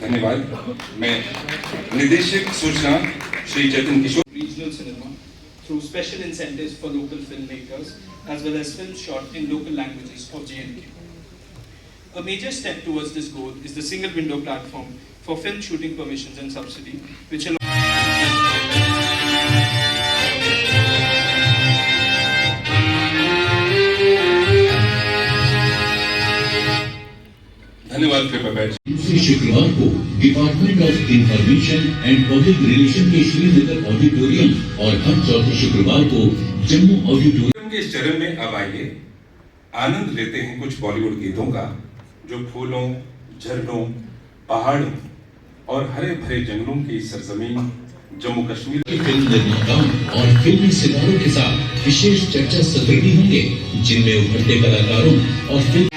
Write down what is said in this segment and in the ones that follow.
धन्यवाद। मैं निदेशक सूचना श्री जतिन किशोर। Regional cinema through special incentives for local filmmakers as well as films shot in local languages of J&K. A major step towards this goal is the single window platform for film shooting permissions and subsidy, which allows धन्यवाद कृपया। दूसरे शुक्रवार को department of information and public relation के Srinagar auditorium और हर चौथे शुक्रवार को जम्मू ऑडिटोरियम के इस चरण में अब आइए आनंद लेते हैं कुछ बॉलीवुड गीतों का जो फूलों, झरनों, पहाड़ों और हरे भरे जंगलों की सरजमीन जम्मू कश्मीर के फिल्म निर्माताओं और फिल्मी सितारों के साथ विशेष चर्चा सत्र भी होंगे, जिनमें उभरते कलाकारों और film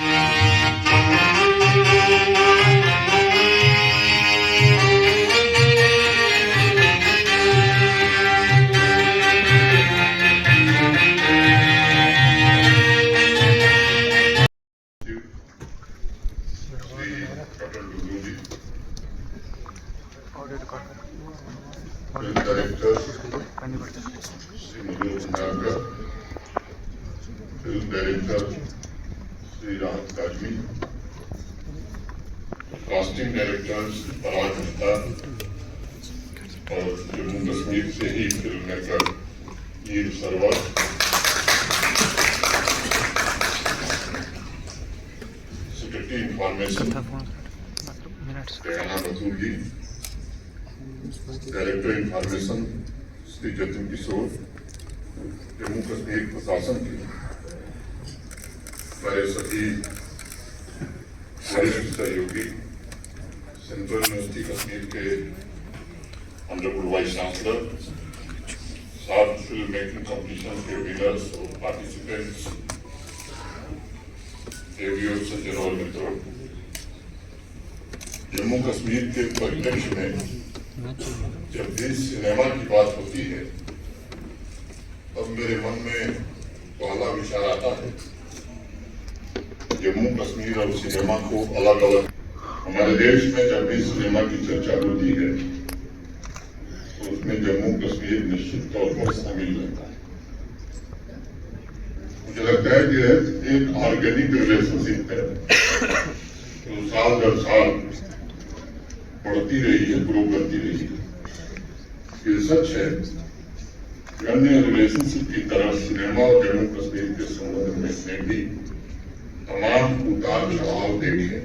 film director Shri Manoj Nagar, film director Shri Ram Kazmi, casting director Shri Parag Akhtar और जम्मू कश्मीर से ही film maker Mir Sarwar, secretary information बतूर जी, डायरेक्टर इंफॉर्मेशन श्री जतिन किशोर, जम्मू कश्मीर प्रशासन के हमारे सभी वरिष्ठ सहयोगी, सेंट्रल यूनिवर्सिटी कश्मीर के ऑनरेबल वाइस चांसलर, सात फिल्म मेकिंग कॉम्पिटिशन के विनर्स और पार्टिसिपेंट्स, एवियो सज्जन और मित्रों, जम्मू कश्मीर के परिप्रेक्ष्य में जब भी सिनेमा की बात होती है तब मेरे मन में पहला विचार आता है जम्मू कश्मीर और सिनेमा को अलग अलग। हमारे देश में जब भी सिनेमा की चर्चा होती है तो उसमें जम्मू कश्मीर निश्चित तौर पर शामिल रहता है। मुझे लगता है कि एक ऑर्गेनिक रिलेशनशिप है तो साल दर साल बढ़ती रही है, ग्रो करती रही है। ये सच है कि अन्य रिलेशनशिप की तरह सिनेमा और जम्मू कश्मीर के संबंध में भी तमाम उतार चढ़ाव देखे,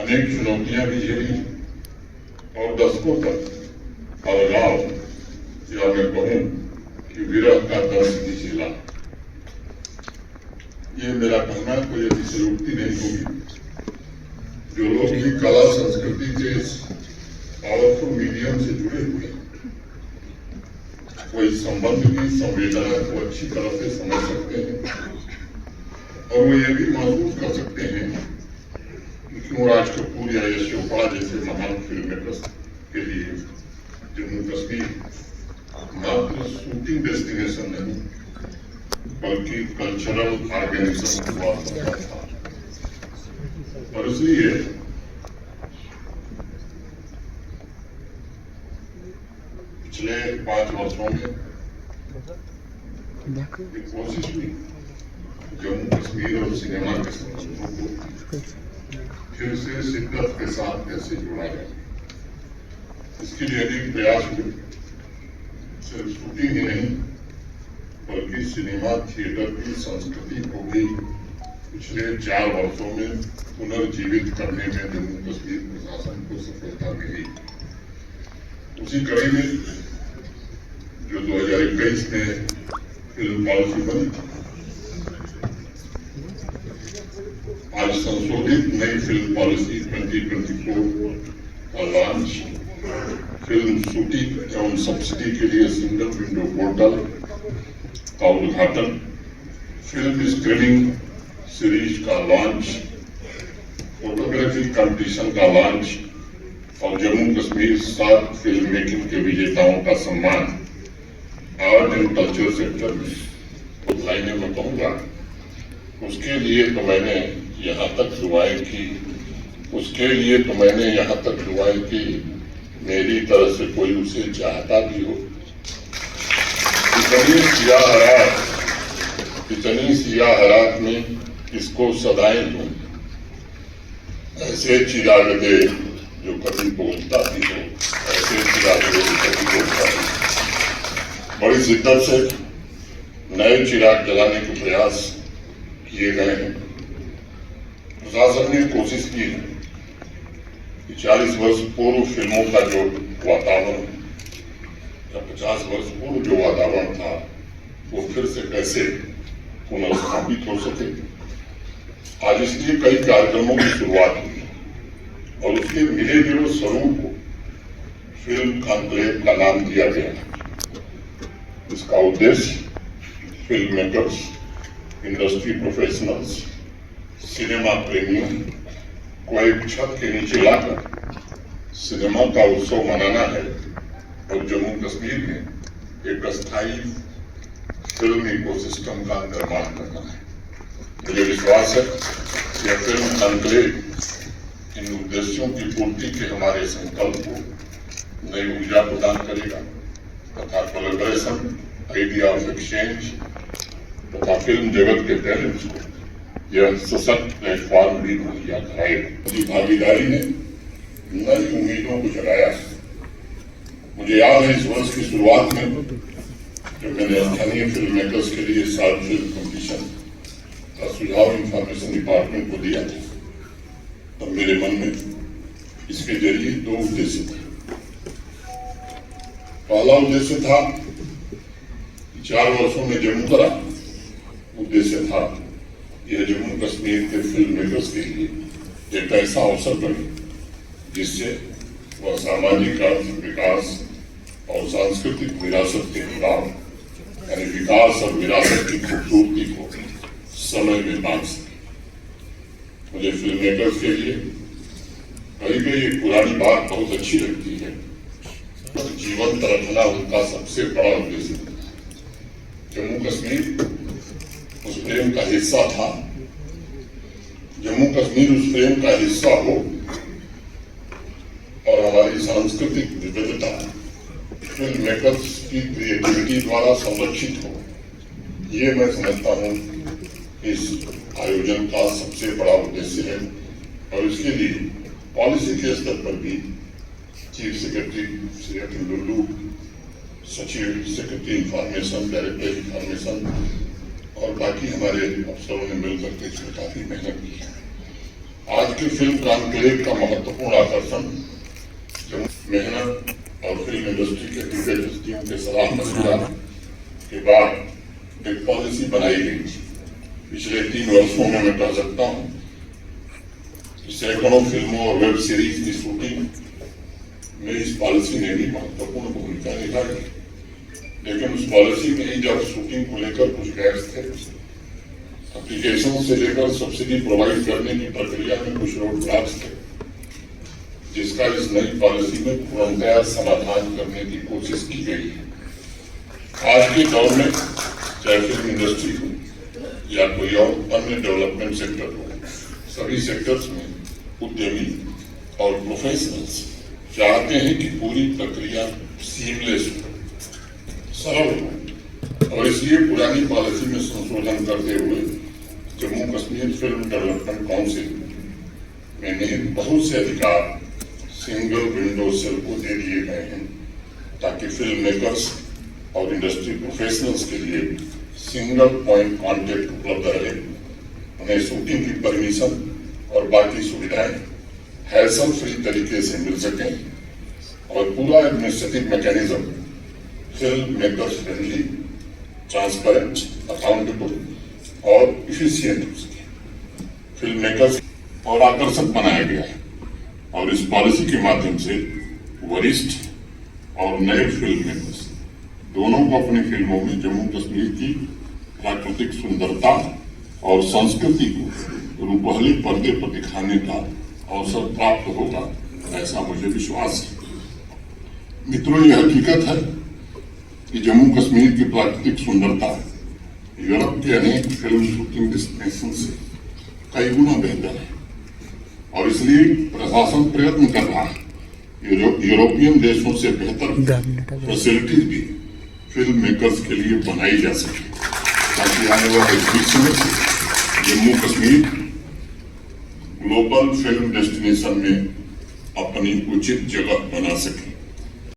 अनेक चुनौतियां भी झेली और दशकों तक अलगाव या मैं कहूं कि विरह का दर्द भी झेला। ये मेरा कहना कोई अतिशयोक्ति नहीं होगी। जो लोग भी कला संस्कृति के पावरफुल मीडियम से जुड़े हुए हैं वो इस संबंध की संवेदना को अच्छी तरह से समझ सकते हैं और वो ये भी महसूस कर सकते हैं कि क्यों राज कपूर या यश चोपड़ा जैसे महान फिल्म मेकर्स के लिए जम्मू कश्मीर मात्र शूटिंग डेस्टिनेशन नहीं बल्कि कल्चरल ऑर्गेनाइजेशन हुआ करता था। और इसलिए पिछले 5 वर्षों में एक कोशिश हुई जम्मू कश्मीर और सिनेमा के संबंधों को फिर से शिद्दत के साथ कैसे जोड़ा जाए। इसके लिए अनेक प्रयास हुए। सिर्फ शूटिंग ही नहीं बल्कि सिनेमा थिएटर की संस्कृति को भी पिछले 4 वर्षों में पुनर्जीवित करने में जम्मू कश्मीर प्रशासन को सफलता मिली। उसी कड़ी में जो 2021 में फिल्म पॉलिसी बनी थी, आज संशोधित नई फिल्म पॉलिसी 2024 का लॉन्च, फिल्म शूटिंग एवं सब्सिडी के लिए सिंगल विंडो पोर्टल का उद्घाटन, फिल्म स्क्रीनिंग सीरीज का लॉन्च, फोटोग्राफी कंपटीशन का लॉन्च और जम्मू कश्मीर 7 फिल्म मेकिंग के विजेताओं का सम्मान आर्ट एंड कल्चर सेक्टर में कुछ लाइनें मैं कहूँगा। उसके लिए तो मैंने यहाँ तक दुआएं की उसके लिए तो मैंने यहाँ तक दुआएं की, मेरी तरफ से कोई उसे चाहता भी हो। इतनी सियाहरात में इसको सदाएं दूं, ऐसे चिराग दे जो कभी बोलता भी हो, ऐसे चिराग दे जो कभी बोलता भी हो। बड़ी शिद्दत से नए चिराग जलाने के प्रयास किए गए हैं। प्रशासन ने कोशिश की है कि 40 वर्ष पूर्व फिल्मों का जो वातावरण या 50 वर्ष पूर्व जो वातावरण था वो फिर से कैसे पुनर्स्थापित हो सके। आज इसलिए कई कार्यक्रमों की शुरुआत हुई और उसके मिले जुले स्वरूप को फिल्म कॉन्क्लेव का नाम दिया गया। इसका उद्देश्य film makers, industry professionals, cinema प्रेमियों को एक छत के नीचे लाकर सिनेमा का उत्सव मनाना है और जम्मू कश्मीर में एक अस्थायी फिल्म इकोसिस्टम का निर्माण करना है। मुझे विश्वास है कि यह फिल्म कॉन्क्लेव इन उद्देश्यों की पूर्ति के हमारे संकल्प को नई ऊर्जा प्रदान करेगा तथा कोलैबोरेशन, आइडिया ऑफ एक्सचेंज तथा फिल्म जगत के टैलेंट्स को यह सशक्त प्लेटफॉर्म भी मुहैया कराएगा। उनकी भागीदारी ने नई उम्मीदों को जगाया। मुझे याद है इस वर्ष की शुरुआत में जब मैंने स्थानीय फिल्म मेकर्स के लिए शॉर्ट फिल्म कॉम्पिटिशन का सुझाव इंफॉर्मेशन डिपार्टमेंट को दिया था, तब मेरे मन में इसके जरिए 2 उद्देश्य थे। पहला उद्देश्य था 4 वर्षों में जम्मू करा। उद्देश्य था यह जम्मू कश्मीर के फिल्म मेकर्स के लिए एक ऐसा अवसर बने जिससे वह सामाजिक आर्थिक विकास और सांस्कृतिक विरासत के खिलाफ यानी विकास और विरासत की खूबसूरती को समय में बांध सके। मुझे फिल्म मेकर्स के लिए कहीं एक पुरानी बात बहुत अच्छी लगती है, जीवंत रखना उनका सबसे बड़ा उद्देश्य है। जम्मू कश्मीर उस प्रेम का हिस्सा था। जम्मू कश्मीर उस प्रेम का हिस्सा हो और हमारी सांस्कृतिक विविधता फिल्म मेकर्स की क्रिएटिविटी द्वारा संरक्षित हो, ये मैं समझता हूँ इस आयोजन का सबसे बड़ा उद्देश्य है। और इसके लिए पॉलिसी के स्तर पर भी chief secretary Shri Atul Lulu, सचिव सेक्रेटरी इंफॉर्मेशन, डायरेक्टर इंफॉर्मेशन और बाकी हमारे अफसरों ने मिलकर के इसमें काफी मेहनत की है। आज के फिल्म कॉन्क्लेव का महत्वपूर्ण आकर्षण जो मेहनत और फिल्म इंडस्ट्री के दिग्गज हस्तियों के सलाह मशवरा के बाद एक पॉलिसी बनाई गई। पिछले 3 वर्षों में मैं कह सकता हूँ कि सैकड़ों फिल्मों और वेब सीरीज की शूटिंग में इस पॉलिसी ने भी महत्वपूर्ण भूमिका निभाई। लेकिन उस पॉलिसी में ही जब शूटिंग को लेकर कुछ गैप्स थे, एप्लीकेशन से लेकर सब्सिडी प्रोवाइड करने की प्रक्रिया में कुछ रोड ब्लॉक्स थे, जिसका इस नई पॉलिसी में पूर्णतया समाधान करने की कोशिश की गई है। आज के दौर में चाहे फिल्म इंडस्ट्री हो या कोई और अन्य डेवलपमेंट सेक्टर हो, सभी सेक्टर्स में उद्यमी और प्रोफेशनल्स चाहते हैं कि पूरी प्रक्रिया सीमलेस हो, सरल हो। और इसलिए पुरानी पॉलिसी में संशोधन करते हुए Jammu Kashmir film development council में बहुत से अधिकार सिंगल विंडो सेल को दे दिए गए हैं ताकि फिल्म मेकर्स और इंडस्ट्री प्रोफेशनल्स के लिए सिंगल पॉइंट कांटेक्ट उपलब्ध रहे। उन्हें शूटिंग की परमिशन और बाकी सुविधाएं हैसल फ्री तरीके से मिल सकें और पूरा administrative mechanism film makers friendly, transparent, accountable और इफिशिएंट हो सके। फिल्म मेकर्स और आकर्षक बनाया गया है और इस पॉलिसी के माध्यम से वरिष्ठ और नए फिल्म मेकर्स दोनों को अपनी फिल्मों में जम्मू कश्मीर की प्राकृतिक सुंदरता और संस्कृति को रूपहले पर्दे पर दिखाने का अवसर प्राप्त होगा, ऐसा मुझे विश्वास है। मित्रों, यह हकीकत है कि जम्मू कश्मीर की प्राकृतिक सुंदरता यूरोप के अनेक फिल्म शूटिंग डेस्टिनेशन से कई गुना बेहतर है। और इसलिए प्रशासन प्रयत्न कर रहा है यूरोपियन देशों से बेहतर फैसिलिटीज भी फिल्म मेकर्स के लिए बनाई जा सके, ताकि आने वाले भविष्य में Jammu Kashmir global film destination में अपनी उचित जगह बना सके।